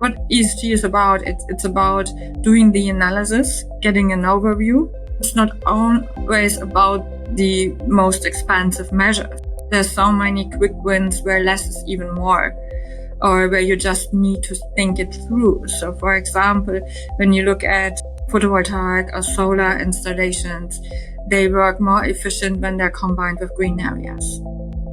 what ESG is about. It's about doing the analysis, getting an overview. It's not always about the most expensive measures. There's so many quick wins where less is even more, or where you just need to think it through. So for example, when you look at photovoltaic or solar installations, they work more efficient when they're combined with green areas.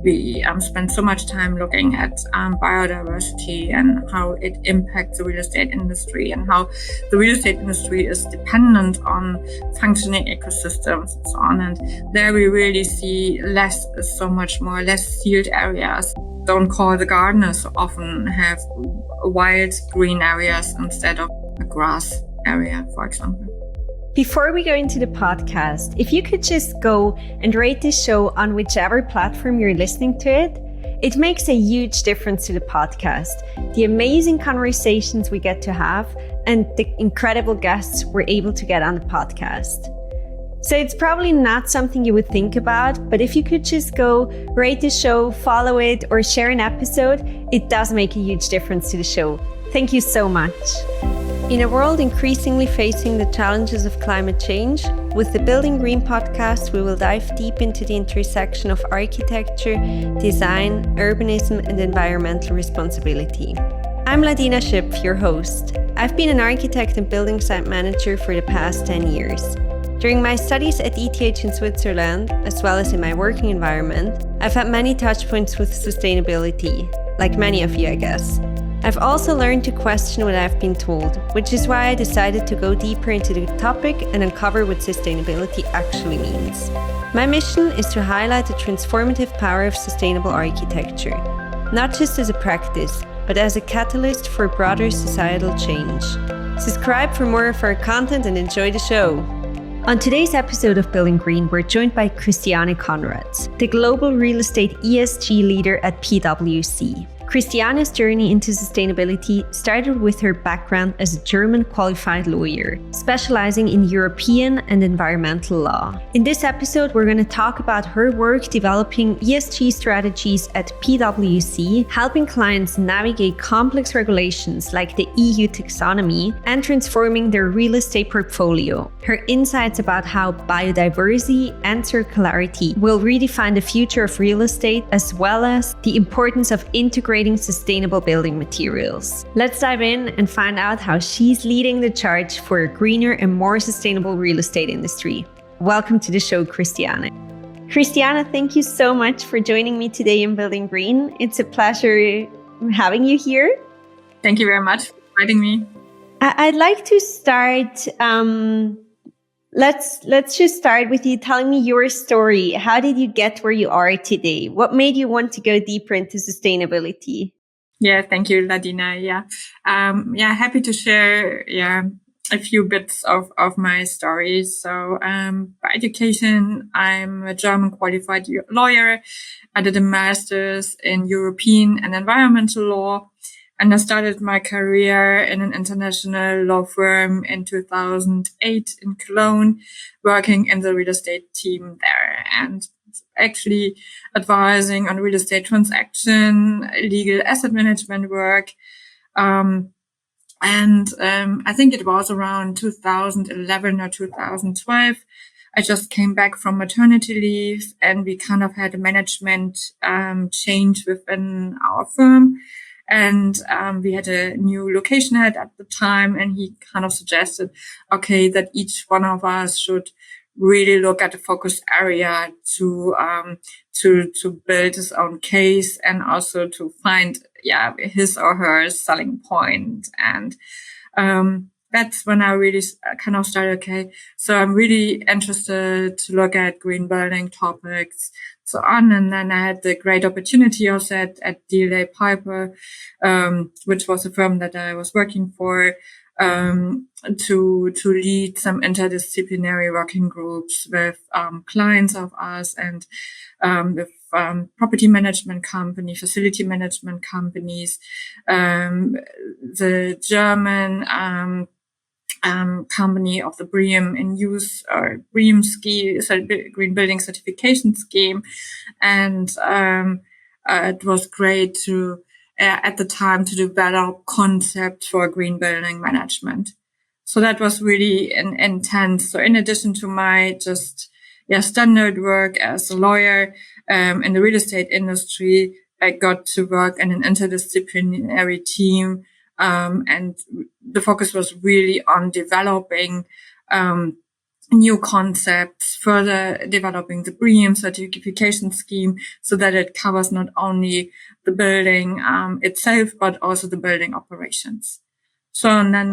We spend so much time looking at biodiversity and how it impacts the real estate industry, and how the real estate industry is dependent on functioning ecosystems and so on. And there we really see less is so much more, less sealed areas. Don't call the gardeners often have wild green areas instead of a grass area, for example. Before we go into the podcast, if you could just go and rate this show on whichever platform you're listening to it, it makes a huge difference to the podcast, the amazing conversations we get to have, and the incredible guests we're able to get on the podcast. So it's probably not something you would think about, but if you could just go rate the show, follow it, or share an episode, it does make a huge difference to the show. Thank you so much. In a world increasingly facing the challenges of climate change, with the Building Green podcast, we will dive deep into the intersection of architecture, design, urbanism, and environmental responsibility. I'm Ladina Schipp, your host. I've been an architect and building site manager for the past 10 years. During my studies at ETH in Switzerland, as well as in my working environment, I've had many touchpoints with sustainability, like many of you, I guess. I've also learned to question what I've been told, which is why I decided to go deeper into the topic and uncover what sustainability actually means. My mission is to highlight the transformative power of sustainable architecture, not just as a practice, but as a catalyst for broader societal change. Subscribe for more of our content and enjoy the show. On today's episode of Building Green, we're joined by Christiane Conrads, the global real estate ESG leader at PWC. Christiane's journey into sustainability started with her background as a German qualified lawyer, specializing in European and environmental law. In this episode, we're going to talk about her work developing ESG strategies at PwC, helping clients navigate complex regulations like the EU taxonomy, and transforming their real estate portfolio. Her insights about how biodiversity and circularity will redefine the future of real estate, as well as the importance of integrating sustainable building materials. Let's dive in and find out how she's leading the charge for a greener and more sustainable real estate industry. Welcome to the show, Christiane. Christiane, thank you so much for joining me today in Building Green. It's a pleasure having you here. Thank you very much for inviting me. I'd like to start, let's just start with you telling me your story. How did you get where you are today? What made you want to go deeper into sustainability? Yeah, thank you, Ladina. Happy to share, a few bits of my story. So, by education, I'm a German qualified lawyer. I did a master's in European and environmental law. And I started my career in an international law firm in 2008 in Cologne, working in the real estate team there, and actually advising on real estate transaction, legal asset management work. I think it was around 2011 or 2012. I just came back from maternity leave, and we kind of had a management change within our firm. And we had a new location head at the time, and he kind of suggested, okay, that each one of us should really look at the focus area to build his own case, and also to find his or her selling point. And that's when I really kind of started, okay, so I'm really interested to look at green building topics, so on. And then I had the great opportunity also at DLA Piper, which was a firm that I was working for, to lead some interdisciplinary working groups with clients of us, and with property management company, facility management companies, the German company of the BREEAM in use, or BREEAM scheme, Green Building Certification Scheme. And it was great to at the time to develop concepts for green building management. So that was really intense. So in addition to my standard work as a lawyer in the real estate industry, I got to work in an interdisciplinary team, and the focus was really on developing new concepts, further developing the BREEAM certification scheme so that it covers not only the building itself, but also the building operations. So, and then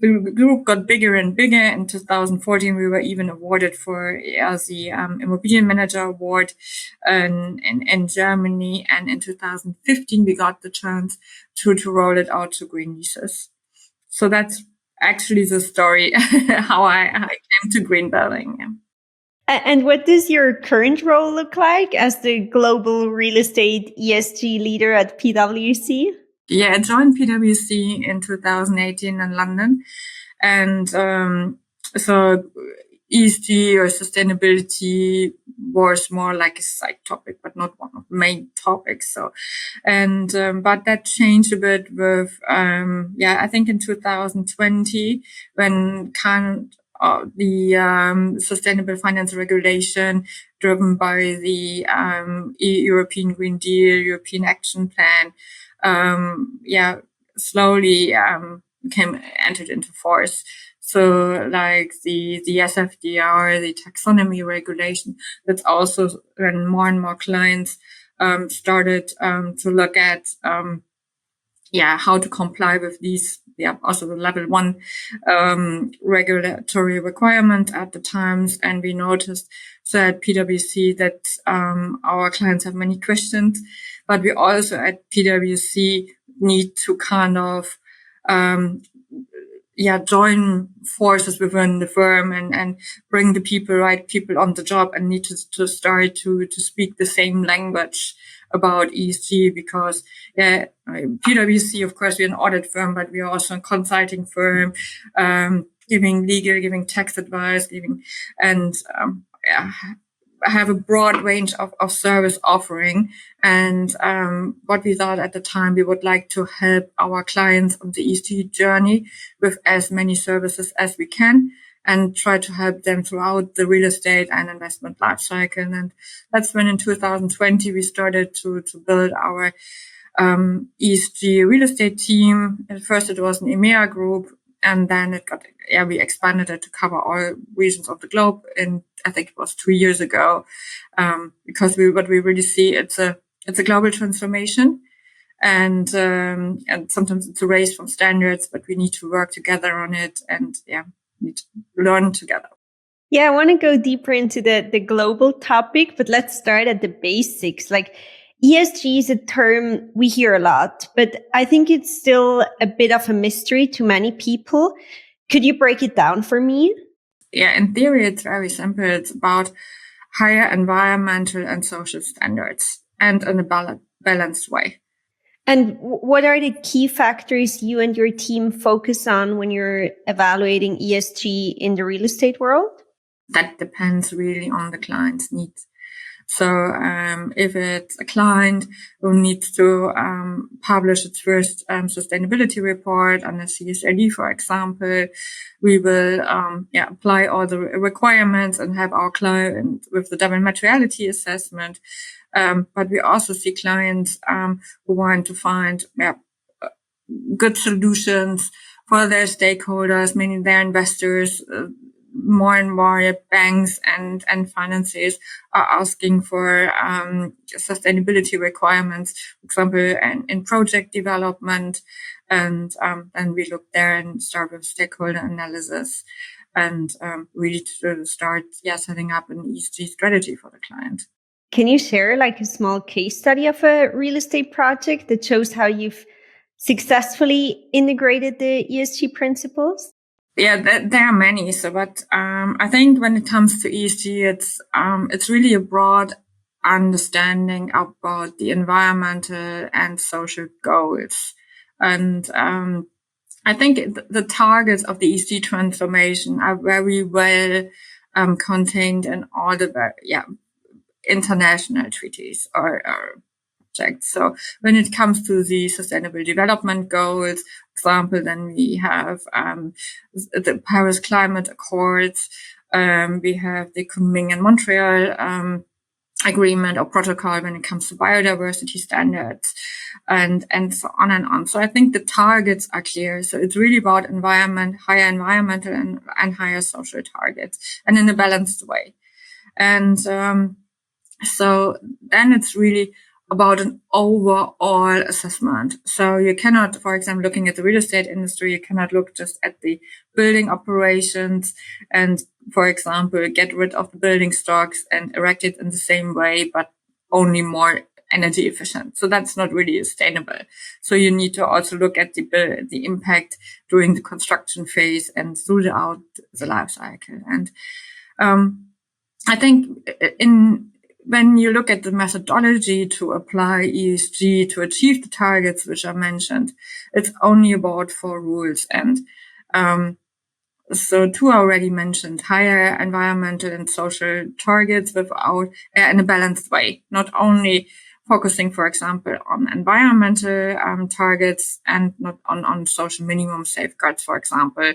the group got bigger and bigger. In 2014, we were even awarded for the Immobilien Manager Award in Germany. And in 2015, we got the chance to roll it out to green leases. So that's actually the story, how I came to green building. Yeah. And what does your current role look like as the global real estate ESG leader at PWC? Yeah, I joined PWC in 2018 in London. And so ESG or sustainability was more like a side topic, but not one of the main topics. So, and but that changed a bit with I think in 2020 when the sustainable finance regulation driven by the European Green Deal, European Action Plan, slowly entered into force. So like the SFDR, the taxonomy regulation, that's also when more and more clients started to look at how to comply with these, also the level 1 regulatory requirement at the times. And we noticed at PwC that our clients have many questions, but we also at PwC need to kind of join forces within the firm and bring the right people on the job, and need to start to speak the same language about ESG, because PwC, of course, we're an audit firm, but we are also a consulting firm, giving legal, giving tax advice, have a broad range of service offering. And what we thought at the time, we would like to help our clients on the ESG journey with as many services as we can, and try to help them throughout the real estate and investment lifecycle. And that's when in 2020 we started to build our ESG real estate team. At first it was an EMEA group, and then we expanded it to cover all regions of the globe. And I think it was 2 years ago, because what we really see, it's a global transformation, and sometimes it's a race from standards, but we need to work together on it, and need to learn together. Yeah, I want to go deeper into the global topic, but let's start at the basics. Like, ESG is a term we hear a lot, but I think it's still a bit of a mystery to many people. Could you break it down for me? Yeah, in theory, it's very simple. It's about higher environmental and social standards, and in a balanced way. And what are the key factors you and your team focus on when you're evaluating ESG in the real estate world? That depends really on the client's needs. So if it's a client who needs to publish its first sustainability report on a CSRD, for example, we will apply all the requirements and have our client with the double materiality assessment. But we also see clients who want to find good solutions for their stakeholders, meaning their investors. More and more banks and financiers are asking for sustainability requirements, for example, in project development. And then we look there and start with stakeholder analysis, and really to start setting up an ESG strategy for the client. Can you share like a small case study of a real estate project that shows how you've successfully integrated the ESG principles? Yeah, there are many. So, but I think when it comes to ESG, it's really a broad understanding about the environmental and social goals. And I think the targets of the ESG transformation are very well contained in all the international treaties or objects. So when it comes to the Sustainable Development Goals, example, then we have the Paris Climate Accords, we have the Kunming and Montreal agreement or protocol when it comes to biodiversity standards, and so on and on. So I think the targets are clear. So it's really about higher environmental and higher social targets, and in a balanced way. And so then it's really about an overall assessment. So you cannot, for example, looking at the real estate industry, you cannot look just at the building operations and, for example, get rid of the building stocks and erect it in the same way, but only more energy efficient. So that's not really sustainable. So you need to also look at the impact during the construction phase and throughout the life cycle. And I think when you look at the methodology to apply ESG to achieve the targets which are mentioned, it's only about 4 rules. And so 2 already mentioned: higher environmental and social targets without in a balanced way, not only focusing, for example, on environmental targets and not on social minimum safeguards, for example,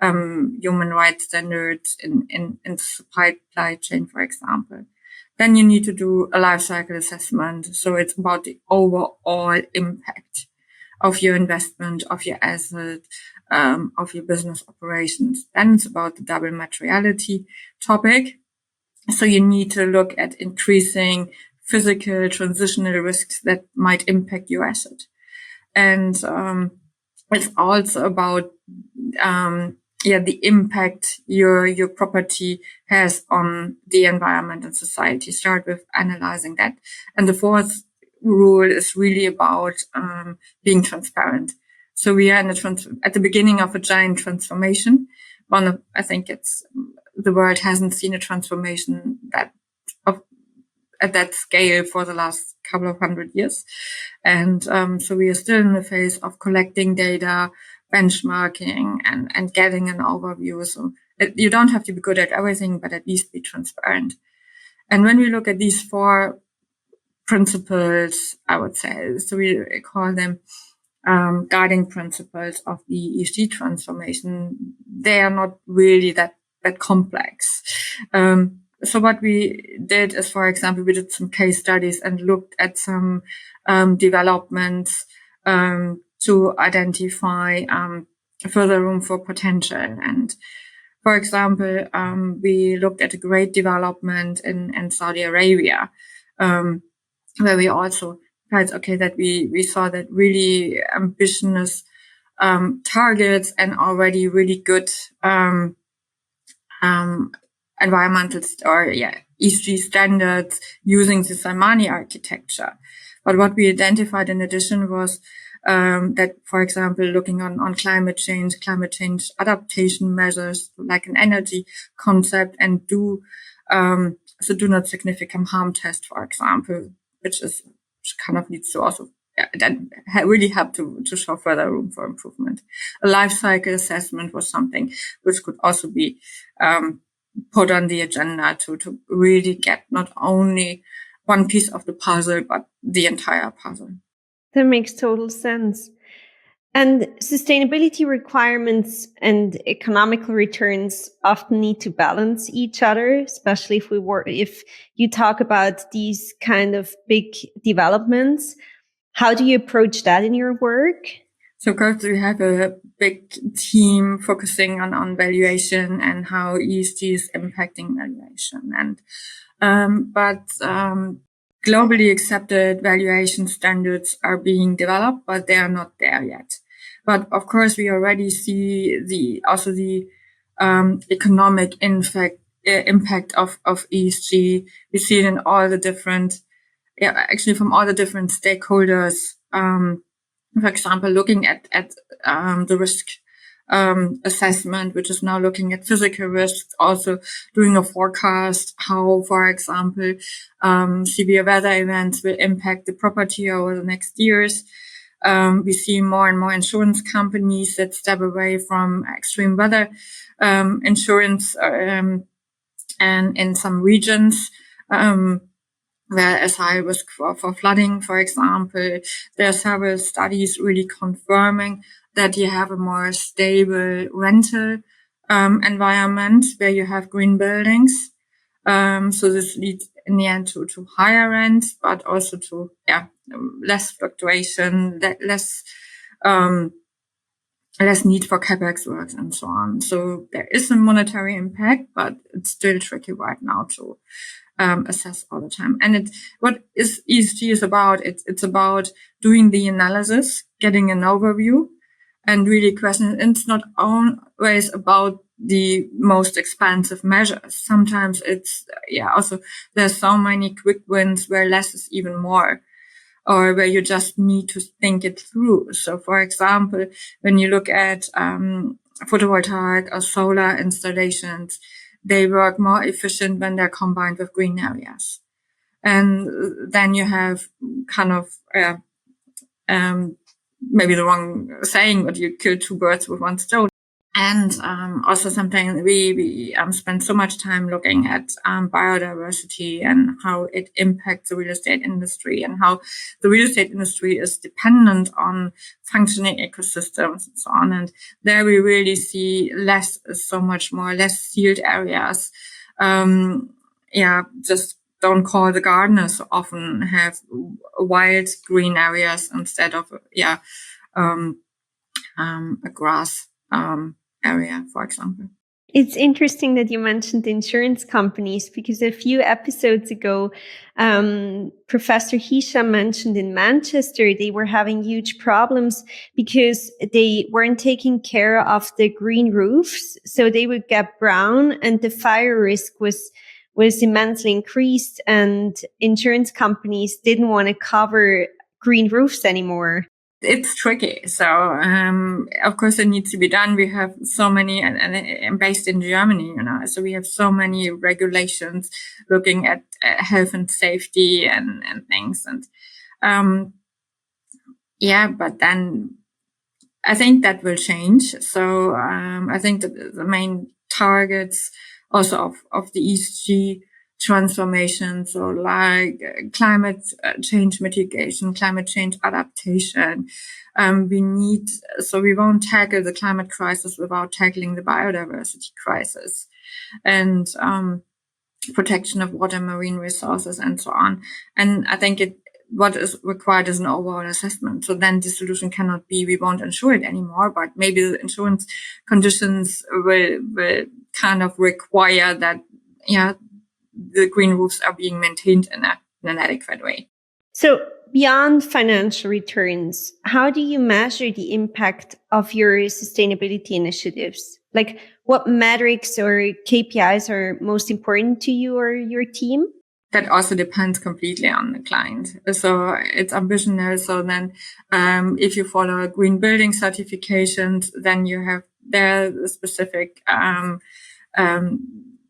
human rights standards in supply chain, for example. Then you need to do a life cycle assessment. So it's about the overall impact of your investment, of your asset, of your business operations. Then it's about the double materiality topic. So you need to look at increasing physical transitional risks that might impact your asset. And it's also about the impact your property has on the environment and society. Start with analyzing that. And the 4th rule is really about being transparent. So we are at the beginning of a giant transformation. I think the world hasn't seen a transformation at that scale for the last couple of 100 years. And so we are still in the phase of collecting data, benchmarking, and getting an overview. So you don't have to be good at everything, but at least be transparent. And when we look at these 4 principles, I would say, so we call them guiding principles of the ESG transformation. They are not really that complex. So what we did is, for example, we did some case studies and looked at some developments to identify further room for potential. And for example, we looked at a great development in Saudi Arabia, where we also felt that we saw that really ambitious targets and already really good environmental ESG standards using the Salmani architecture. But what we identified in addition was that, for example, looking on climate change adaptation measures like an energy concept and do not significant harm test, for example, which kind of needs to also that really help to show further room for improvement. A life cycle assessment was something which could also be put on the agenda to really get not only one piece of the puzzle, but the entire puzzle. That makes total sense. And sustainability requirements and economical returns often need to balance each other, especially if you talk about these kind of big developments. How do you approach that in your work? So of course we have a big team focusing on valuation and how ESG is impacting valuation. And but globally accepted valuation standards are being developed, but they are not there yet. But of course, we already see the economic impact of ESG. We see it in all the different, from all the different stakeholders. For example, looking at the risk assessment, which is now looking at physical risks, also doing a forecast how, for example, severe weather events will impact the property over the next years. We see more and more insurance companies that step away from extreme weather insurance and in some regions. where as high risk for flooding, for example. There are several studies really confirming that you have a more stable rental environment where you have green buildings. So this leads in the end to higher rents, but also to less fluctuation, less need for capex works and so on. So there is a monetary impact, but it's still tricky right now to assess all the time. And what is ESG is about? It's about doing the analysis, getting an overview, and really questioning. It's not always about the most expensive measures. Sometimes it's also there's so many quick wins where less is even more, or where you just need to think it through. So, for example, when you look at photovoltaic or solar installations, they work more efficient when they're combined with green areas. And then you have kind of maybe the wrong saying, but you kill two birds with one stone. And also something we spend so much time looking at biodiversity and how it impacts the real estate industry, and how the real estate industry is dependent on functioning ecosystems and so on. And there we really see so much more less sealed areas. Just don't call the gardeners so often, have wild green areas instead of a grass area, for example. It's interesting that you mentioned insurance companies, because a few episodes ago, Professor Hisham mentioned in Manchester, they were having huge problems because they weren't taking care of the green roofs. So they would get brown and the fire risk was immensely increased, and insurance companies didn't want to cover green roofs anymore. It's tricky. So, of course, it needs to be done. We have so many, and based in Germany, so we have so many regulations looking at health and safety and things. And, but then I think that will change. So, I think that the main targets also of the ESG transformation, so like climate change mitigation, climate change adaptation. We won't tackle the climate crisis without tackling the biodiversity crisis, and protection of water, marine resources, and so on. And I think what is required is an overall assessment. So then the solution cannot be we won't insure it anymore, but maybe the insurance conditions will kind of require that, the green roofs are being maintained in an adequate way. So beyond financial returns, how do you measure the impact of your sustainability initiatives? Like, what metrics or KPIs are most important to you or your team? That also depends completely on the client. So it's ambitional. So then, if you follow green building certifications, then you have there the specific,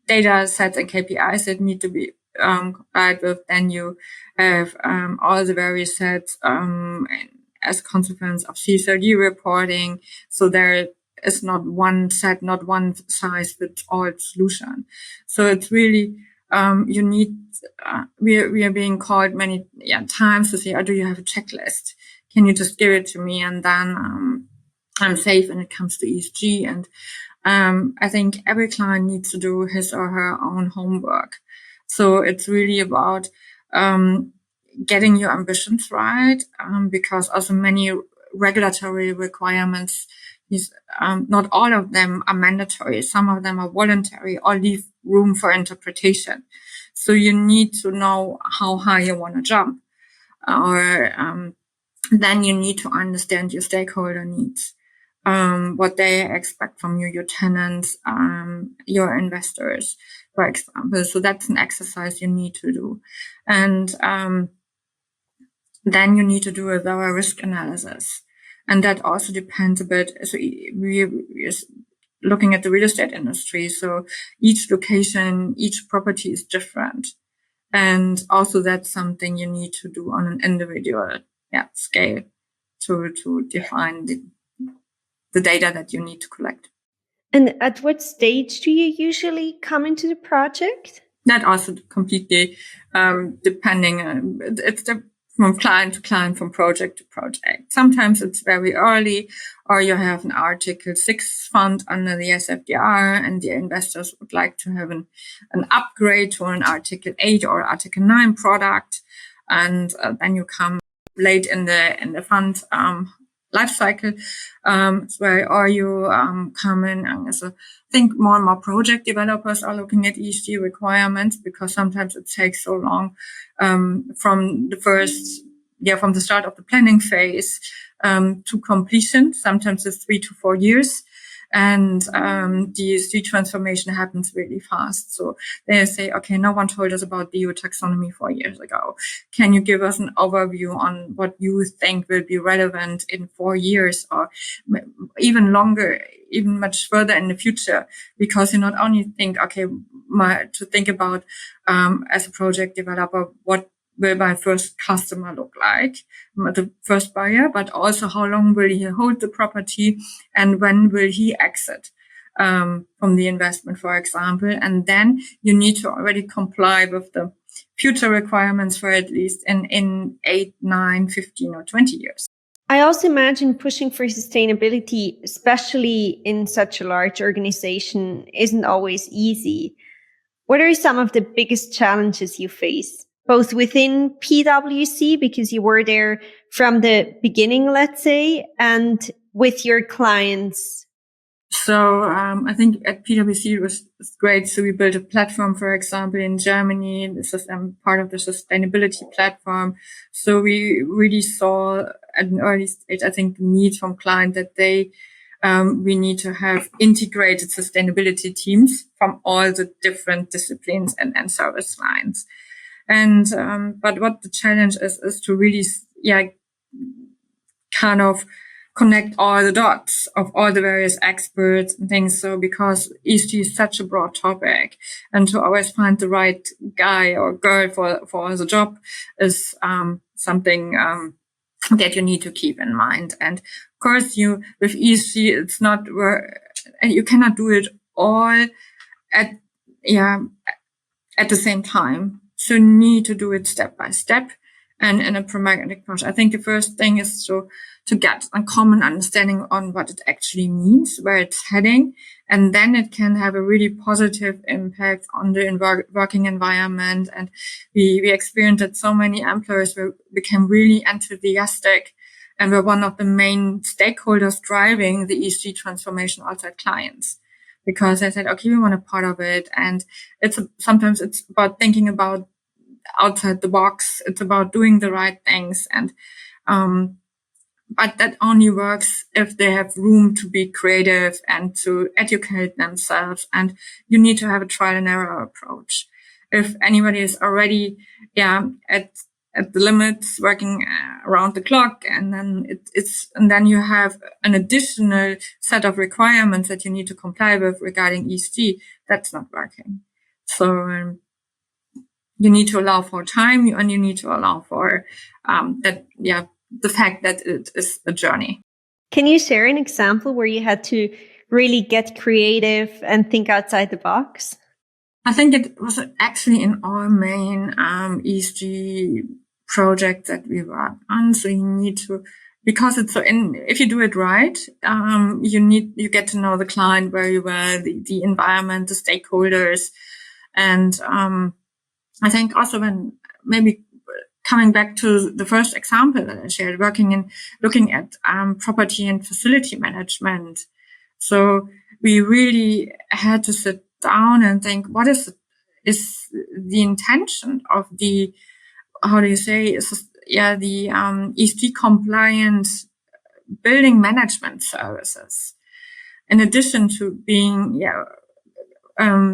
data sets and KPIs that need to be complied with. Then you have all the various sets as a consequence of CSRD reporting. So there is not one set, not one size fits all solution. So it's really you need. We are being called many times to say, "Oh, do you have a checklist? Can you just give it to me, and then I'm safe when it comes to ESG?" And I think every client needs to do his or her own homework. So it's really about getting your ambitions right, because also many regulatory requirements, not all of them are mandatory. Some of them are voluntary or leave room for interpretation. So you need to know how high you want to jump, or then you need to understand your stakeholder needs. What they expect from you, your tenants, your investors, for example. So that's an exercise you need to do. And then you need to do a thorough risk analysis. And that also depends a bit. So we're looking at the real estate industry. So each location, each property is different. And also that's something you need to do on an individual scale to define the data that you need to collect. And at what stage do you usually come into the project? That also completely depending. It's from client to client, from project to project. Sometimes it's very early, or you have an Article 6 fund under the SFDR, and the investors would like to have an upgrade to an Article 8 or Article 9 product, and then you come late in the fund life cycle, or you come in as a think more and more project developers are looking at ESG requirements, because sometimes it takes so long from the start of the planning phase to completion. Sometimes it's 3 to 4 years. And the ESG transformation happens really fast. So they say, okay, no one told us about biotaxonomy 4 years ago. Can you give us an overview on what you think will be relevant in 4 years, or even longer, even much further in the future? Because you not only think, okay, to think about as a project developer, what will my first customer look like, the first buyer, but also how long will he hold the property, and when will he exit from the investment, for example. And then you need to already comply with the future requirements for at least in 8, 9, 15 or 20 years. I also imagine pushing for sustainability, especially in such a large organization, isn't always easy. What are some of the biggest challenges you face, both within PWC, because you were there from the beginning, let's say, and with your clients? So I think at PwC it was great. So we built a platform, for example, in Germany. This is part of the sustainability platform. So we really saw at an early stage, I think, the need from client that we need to have integrated sustainability teams from all the different disciplines and service lines. And but what the challenge is to really kind of connect all the dots of all the various experts and things. So because ESG is such a broad topic, and to always find the right guy or girl for the job is something that you need to keep in mind. And of course, with ESG, it's not you cannot do it all at the same time. So you need to do it step by step and in a pragmatic approach. I think the first thing is to get a common understanding on what it actually means, where it's heading, and then it can have a really positive impact on the working environment. And we experienced that so many employers became really enthusiastic and were one of the main stakeholders driving the ESG transformation outside clients, because they said, okay, we want a part of it. And sometimes it's about thinking about outside the box. It's about doing the right things. And, but that only works if they have room to be creative and to educate themselves. And you need to have a trial and error approach. If anybody is already, at the limits, working around the clock, and then and then you have an additional set of requirements that you need to comply with regarding ESG, that's not working. So you need to allow for time, and you need to allow for the fact that it is a journey. Can you share an example where you had to really get creative and think outside the box? I think it was actually in our main ESG project that we worked on. So you need to, because it's if you do it right, you get to know the client very well, the environment, the stakeholders. And I think also when maybe coming back to the first example that I shared, looking at property and facility management. So we really had to sit down and think, what is the intention of the, the ESG compliant building management services, in addition to being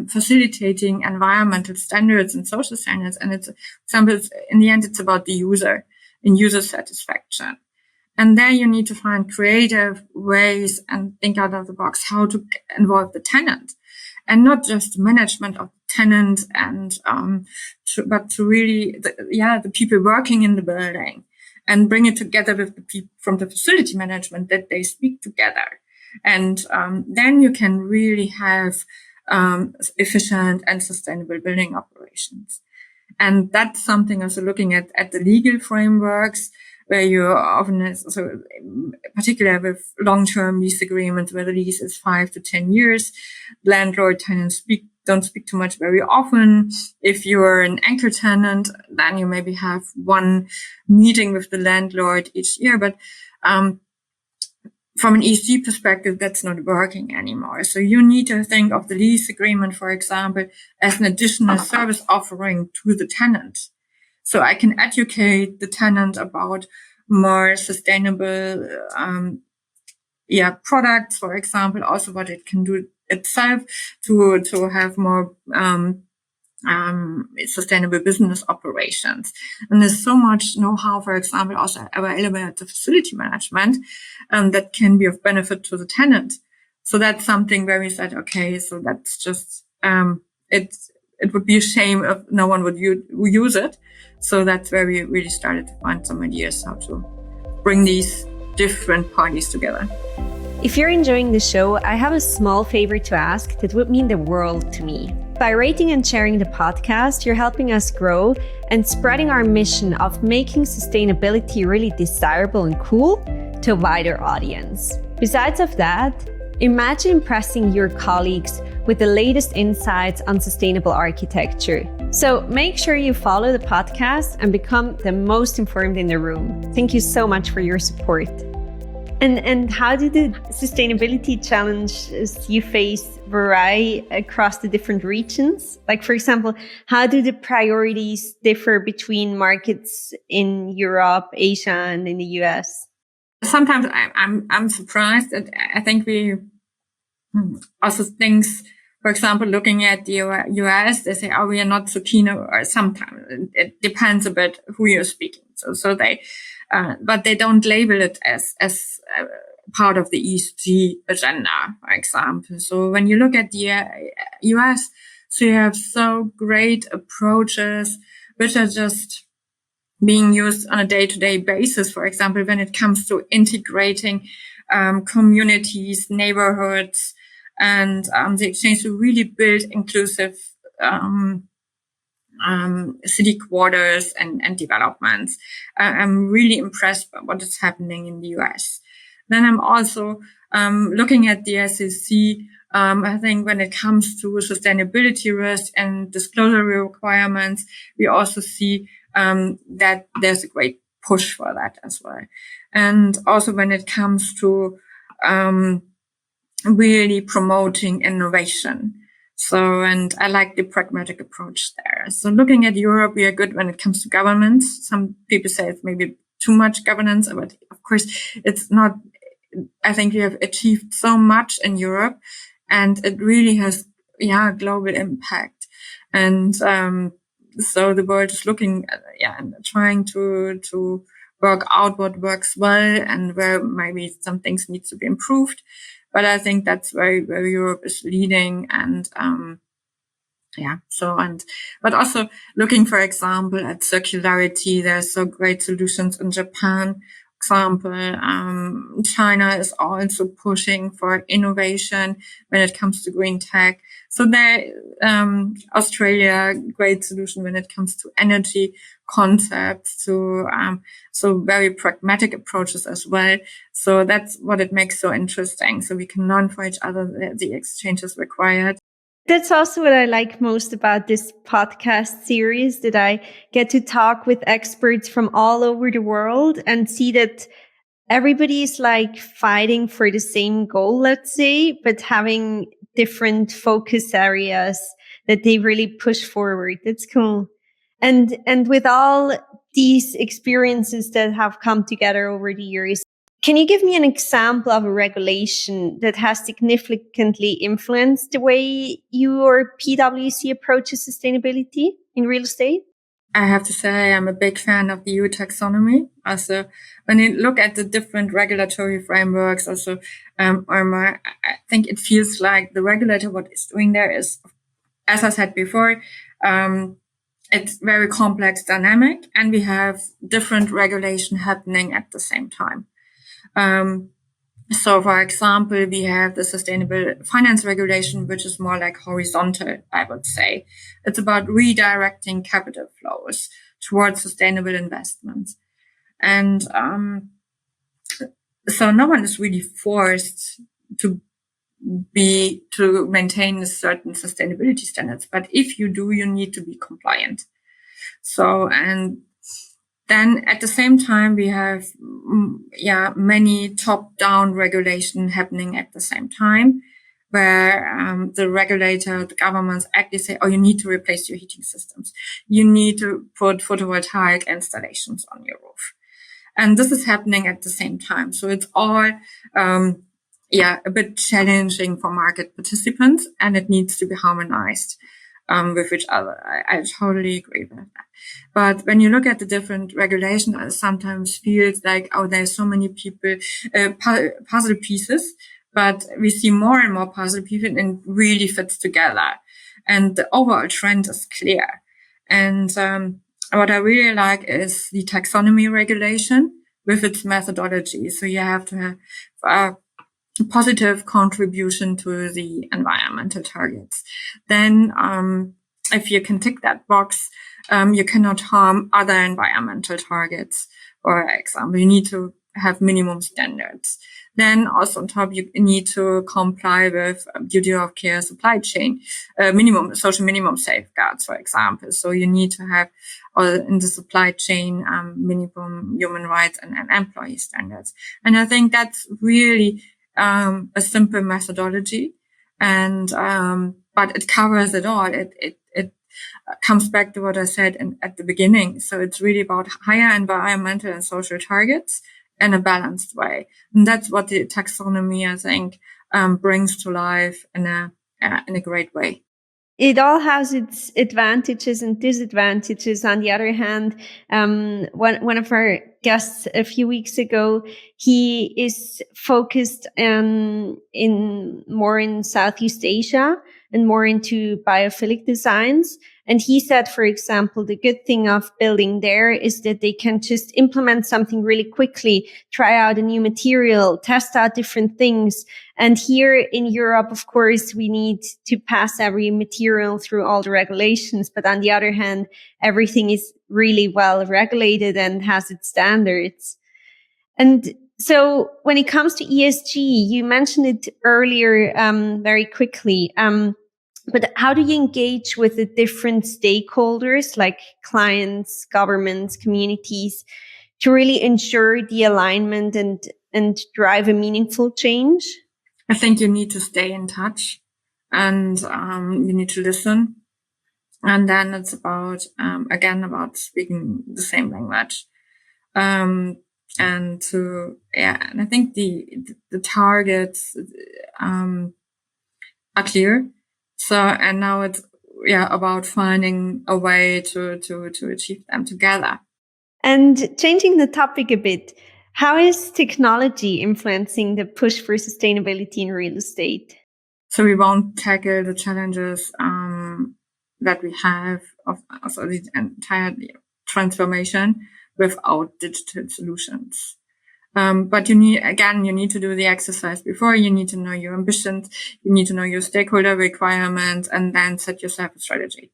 facilitating environmental standards and social standards. And in the end, it's about the user and user satisfaction. And there you need to find creative ways and think out of the box how to involve the tenant, and not just management of the tenant, and but to really the people working in the building, and bring it together with the people from the facility management, that they speak together. And then you can really have efficient and sustainable building operations. And that's something also looking at the legal frameworks, where you often, so particularly with long-term lease agreements where the lease is 5 to 10 years, landlord tenants don't speak too much very often. If you're an anchor tenant, then you maybe have one meeting with the landlord each year. But from an ESG perspective, that's not working anymore. So you need to think of the lease agreement, for example, as an additional service offering to the tenant. So I can educate the tenant about more sustainable, products, for example, also what it can do itself to have more, sustainable business operations. And there's so much know-how, for example, also available at the facility management, that can be of benefit to the tenant. So that's something where we said, okay, so that's just, it would be a shame if no one would use it. So that's where we really started to find some ideas how to bring these different parties together. If you're enjoying the show, I have a small favor to ask that would mean the world to me. By rating and sharing the podcast, you're helping us grow and spreading our mission of making sustainability really desirable and cool to a wider audience. Besides of that, imagine impressing your colleagues with the latest insights on sustainable architecture. So make sure you follow the podcast and become the most informed in the room. Thank you so much for your support. And how do the sustainability challenges you face vary across the different regions? Like, for example, how do the priorities differ between markets in Europe, Asia, and in the US? Sometimes I'm surprised that I think we also things, for example, looking at the US, they say, oh, we are not so keen, or sometimes it depends a bit who you're speaking. So they, but they don't label it as part of the ESG agenda, for example. So when you look at the US, so you have so great approaches, which are just being used on a day-to-day basis. For example, when it comes to integrating communities, neighborhoods, and the exchange to really build inclusive city quarters and developments. I'm really impressed by what is happening in the US. Then I'm also looking at the SEC. I think when it comes to sustainability risk and disclosure requirements, we also see that there's a great push for that as well. And also when it comes to really promoting innovation. So, and I like the pragmatic approach there. So looking at Europe, we are good when it comes to governance. Some people say it's maybe too much governance, but of course it's not. I think we have achieved so much in Europe, and it really has, global impact. And, so the world is looking at, and trying to work out what works well and where maybe some things need to be improved. But I think that's where Europe is leading. And, but also looking, for example, at circularity, there's so great solutions in Japan. Example, China is also pushing for innovation when it comes to green tech. So there, Australia, great solution when it comes to energy concepts, so very pragmatic approaches as well. So that's what it makes so interesting. So we can learn from each other, the exchanges required. That's also what I like most about this podcast series, that I get to talk with experts from all over the world and see that everybody is like fighting for the same goal, let's say, but having different focus areas that they really push forward. That's cool. And with all these experiences that have come together over the years, can you give me an example of a regulation that has significantly influenced the way your PWC approaches sustainability in real estate? I have to say I'm a big fan of the EU taxonomy. Also, when you look at the different regulatory frameworks, also, I think it feels like the regulator, what is doing there is, as I said before, it's very complex, dynamic, and we have different regulation happening at the same time. So, for example, we have the sustainable finance regulation, which is more like horizontal, I would say. It's about redirecting capital flows towards sustainable investments. And so no one is really forced to maintain a certain sustainability standards. But if you do, you need to be compliant. So, and then at the same time, we have, many top-down regulation happening at the same time, where the regulator, the governments actually say, oh, you need to replace your heating systems. You need to put photovoltaic installations on your roof. And this is happening at the same time. So it's all, a bit challenging for market participants, and it needs to be harmonized with each other. I totally agree with that. But when you look at the different regulations, it sometimes feels like, oh, there's so many people, puzzle pieces, but we see more and more puzzle pieces and it really fits together. And the overall trend is clear. And what I really like is the taxonomy regulation with its methodology. So you have to have a positive contribution to the environmental targets. Then, if you can tick that box, you cannot harm other environmental targets. For example, you need to have minimum standards. Then also on top, you need to comply with duty of care supply chain, social minimum safeguards, for example. So you need to have in the supply chain, minimum human rights and employee standards. And I think that's really, a simple methodology, and but it covers it all. It comes back to what I said at the beginning. So it's really about higher environmental and social targets in a balanced way, and that's what the taxonomy, I think, brings to life in a great way. It all has its advantages and disadvantages. On the other hand, one of our guests a few weeks ago, he is focused in Southeast Asia and more into biophilic designs. And he said, for example, the good thing of building there is that they can just implement something really quickly, try out a new material, test out different things. And here in Europe, of course, we need to pass every material through all the regulations. But on the other hand, everything is really well regulated and has its standards. And so when it comes to ESG, you mentioned it earlier, very quickly. But how do you engage with the different stakeholders like clients, governments, communities to really ensure the alignment and drive a meaningful change? I think you need to stay in touch, and you need to listen. And then it's about, again, about speaking the same language. And I think the targets, are clear. So, and now it's, about finding a way to achieve them together. And changing the topic a bit, how is technology influencing the push for sustainability in real estate? So we won't tackle the challenges, that we have of the entire transformation without digital solutions. But you need to do the exercise before. You need to know your ambitions. You need to know your stakeholder requirements, and then set yourself a strategy.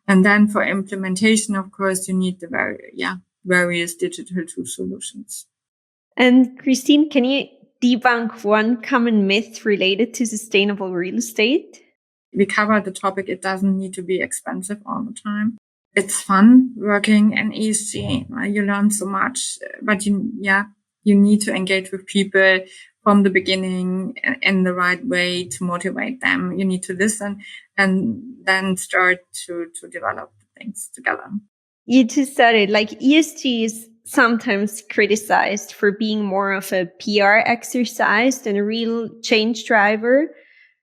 And then for implementation, of course, you need the various digital tool solutions. And Christine, can you debunk one common myth related to sustainable real estate? We covered the topic. It doesn't need to be expensive all the time. It's fun working in ESG. You learn so much, but you need to engage with people from the beginning in the right way to motivate them. You need to listen and then start to develop things together. You just said it, like ESG is sometimes criticized for being more of a PR exercise than a real change driver.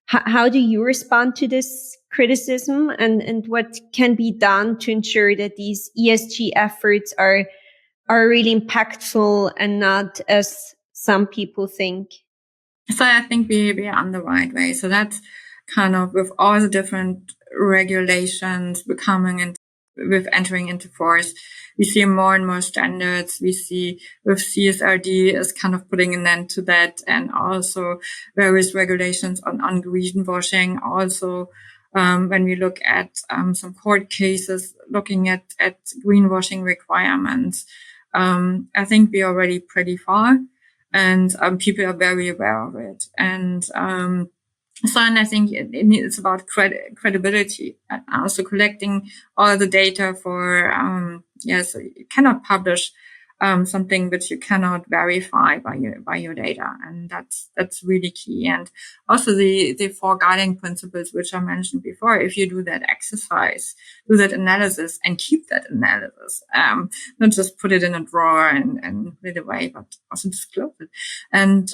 How do you respond to this criticism, and what can be done to ensure that these ESG efforts are really impactful and not as some people think? So I think we are on the right way. So that's kind of with all the different regulations becoming with entering into force. We see more and more standards. We see with CSRD is kind of putting an end to that, and also various regulations on greenwashing. Also, when we look at some court cases looking at greenwashing requirements, I think we're already pretty far, and people are very aware of it. And and I think it's about credibility, and also collecting all the data for, so you cannot publish something which you cannot verify by your data. And that's really key. And also the 4 guiding principles, which I mentioned before, if you do that exercise, do that analysis and keep that analysis, not just put it in a drawer and put it away, but also disclose it and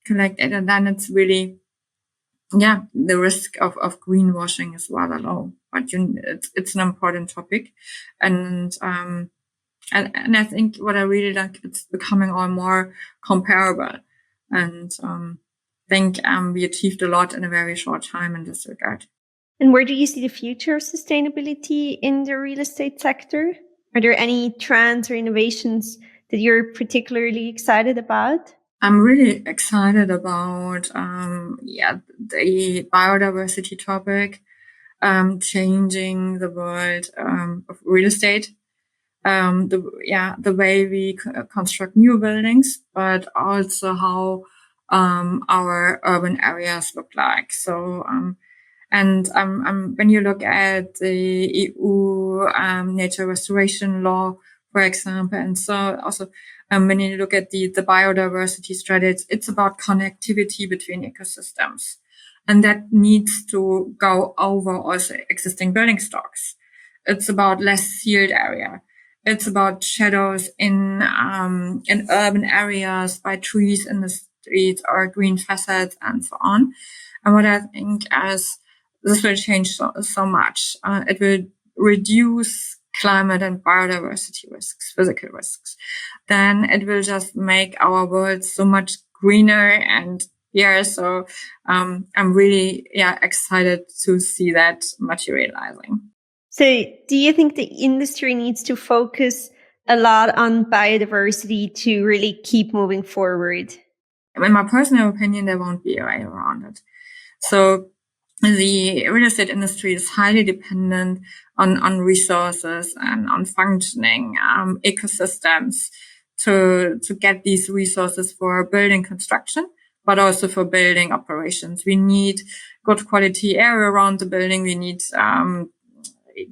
collect it. And then it's really, the risk of greenwashing is rather low, but it's an important topic. And I think what I really like, it's becoming all more comparable. And think we achieved a lot in a very short time in this regard. And where do you see the future of sustainability in the real estate sector? Are there any trends or innovations that you're particularly excited about? I'm really excited about the biodiversity topic, changing the world of real estate, the way we construct new buildings, but also how our urban areas look like. So when you look at the EU nature restoration law, for example, and so also when you look at the biodiversity strategy, it's about connectivity between ecosystems. And that needs to go over also existing building stocks. It's about less sealed area. It's about shadows in urban areas by trees in the streets or green facades and so on. And what I think as this will change so much, it will reduce climate and biodiversity risks, physical risks. Then it will just make our world so much greener. And so I'm really excited to see that materializing. So do you think the industry needs to focus a lot on biodiversity to really keep moving forward? In my personal opinion, there won't be a way around it. So the real estate industry is highly dependent on resources and on functioning ecosystems to get these resources for building construction, but also for building operations. We need good quality air around the building. We need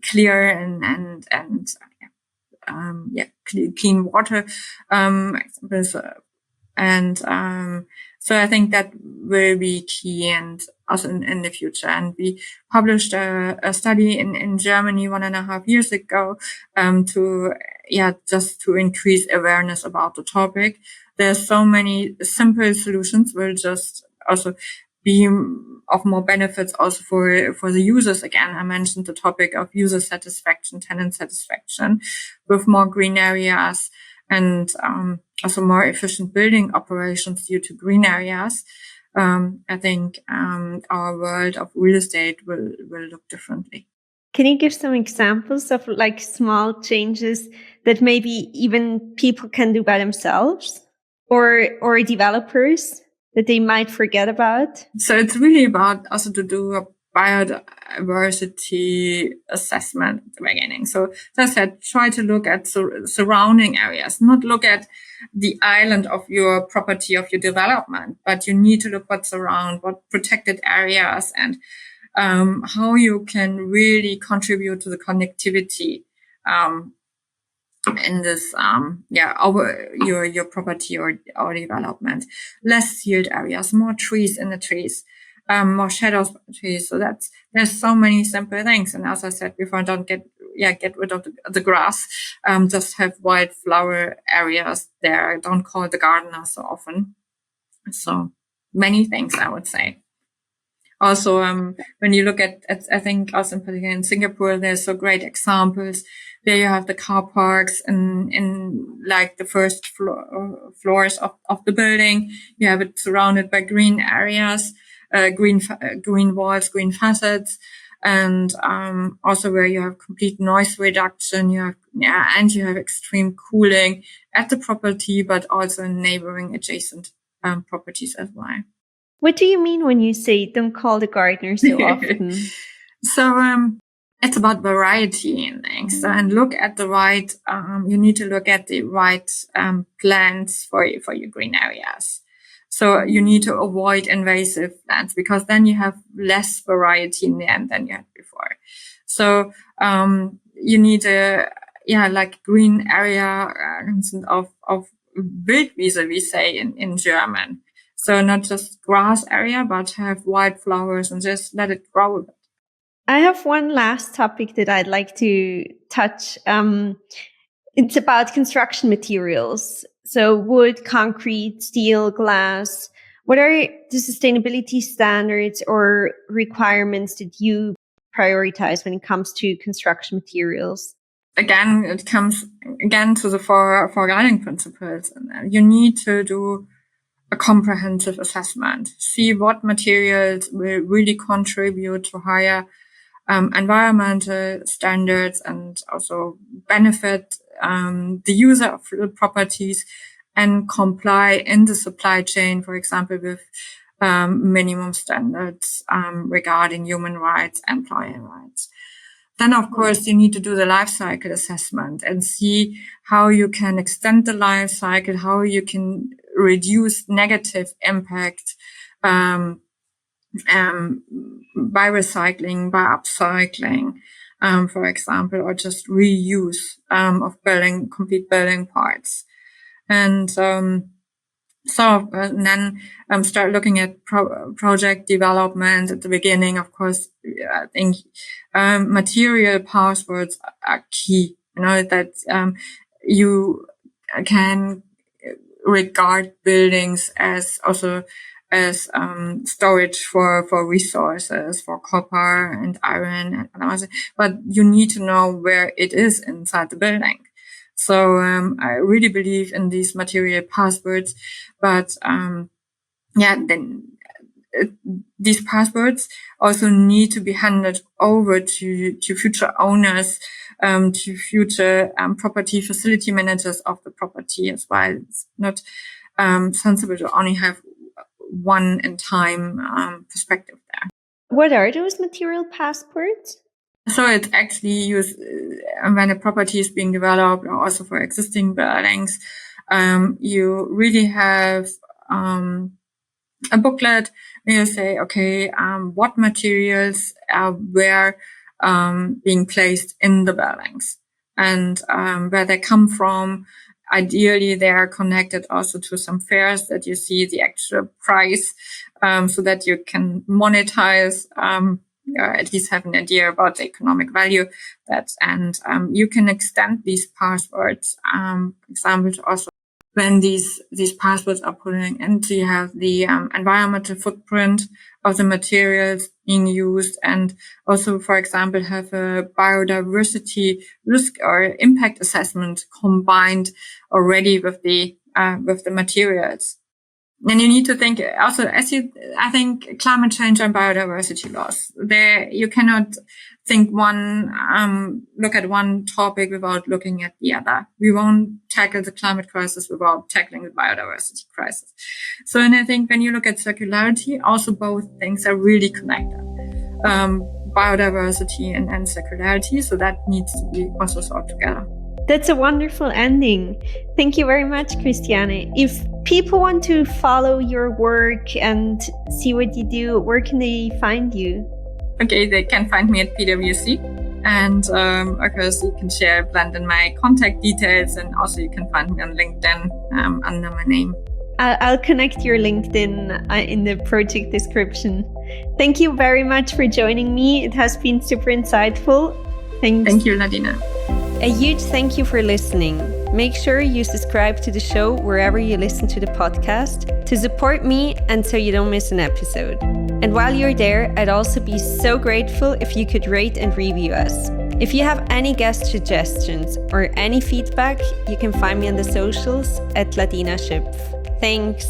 clear and clean water. So I think that will be key, and also in the future. And we published a study in Germany 1.5 years ago, just to increase awareness about the topic. There's so many simple solutions will just also be of more benefits also for the users. Again, I mentioned the topic of user satisfaction, tenant satisfaction, with more green areas and also more efficient building operations due to green areas. I think our world of real estate will look differently. Can you give some examples of like small changes that maybe even people can do by themselves or developers that they might forget about? So it's really about also to do a biodiversity assessment at the beginning. So as I said, try to look at surrounding areas, not look at the island of your property, of your development, but you need to look what's around, what protected areas, and how you can really contribute to the connectivity in this over your property or development. Less sealed areas, more trees in the trees, more shadows in the trees. So there's so many simple things. And as I said before, don't get rid of the grass. Just have wildflower areas there. Don't call the gardener so often. So many things, I would say. Also, when you look at I think also in particular in Singapore, there's so great examples. There you have the car parks in like the first floors of the building. You have it surrounded by green areas, green walls, green facades. and also where you have complete noise reduction, you have extreme cooling at the property, but also in neighboring adjacent properties as well. What do you mean when you say don't call the gardener so often? So it's about variety in things. And look at the right, you need to look at the right plants for your green areas. So you need to avoid invasive plants, because then you have less variety in the end than you had before. So you need like green area of Wildwiese, we say in German. So not just grass area, but have wildflowers and just let it grow a bit. I have one last topic that I'd like to touch. It's about construction materials. So wood, concrete, steel, glass. What are the sustainability standards or requirements that you prioritize when it comes to construction materials? Again, it comes to the four guiding principles. You need to do a comprehensive assessment. See what materials will really contribute to higher environmental standards and also benefit the user of the properties, and comply in the supply chain, for example, with minimum standards regarding human rights, employee rights. Then, of course, you need to do the life cycle assessment and see how you can extend the life cycle, how you can reduce negative impact by recycling, by upcycling, for example, or just reuse of complete building parts. And then start looking at project development at the beginning. Of course, I think material passwords are key. That you can regard buildings as storage for resources, for copper and iron, but you need to know where it is inside the building. So I really believe in these material passwords, but these passwords also need to be handed over to future owners, to future property facility managers of the property as well. It's not sensible to only have one in time perspective there. What are those material passports? So it's actually used when a property is being developed, or also for existing buildings. You really have a booklet where you say, okay, what materials were being placed in the buildings, and where they come from. Ideally, they are connected also to some fairs that you see the actual price, so that you can monetize, at least have an idea about the economic value and you can extend these passwords. Examples also when these passwords are putting into, you have the environmental footprint of the materials being used, and also, for example, have a biodiversity risk or impact assessment combined already with the materials. And you need to think also, I think climate change and biodiversity loss, there you cannot think look at one topic without looking at the other. We won't tackle the climate crisis without tackling the biodiversity crisis. So, and I think when you look at circularity, also both things are really connected. Biodiversity and circularity. So that needs to be also thought together. That's a wonderful ending. Thank you very much, Christiane. If people want to follow your work and see what you do, where can they find you? Okay, they can find me at PWC. And of course, you can blend in my contact details, and also you can find me on LinkedIn under my name. I'll connect your LinkedIn in the project description. Thank you very much for joining me. It has been super insightful. Thanks. Thank you, Nadina. A huge thank you for listening. Make sure you subscribe to the show wherever you listen to the podcast to support me and so you don't miss an episode. And while you're there, I'd also be so grateful if you could rate and review us. If you have any guest suggestions or any feedback, you can find me on the socials at Ladina Schöpf. Thanks.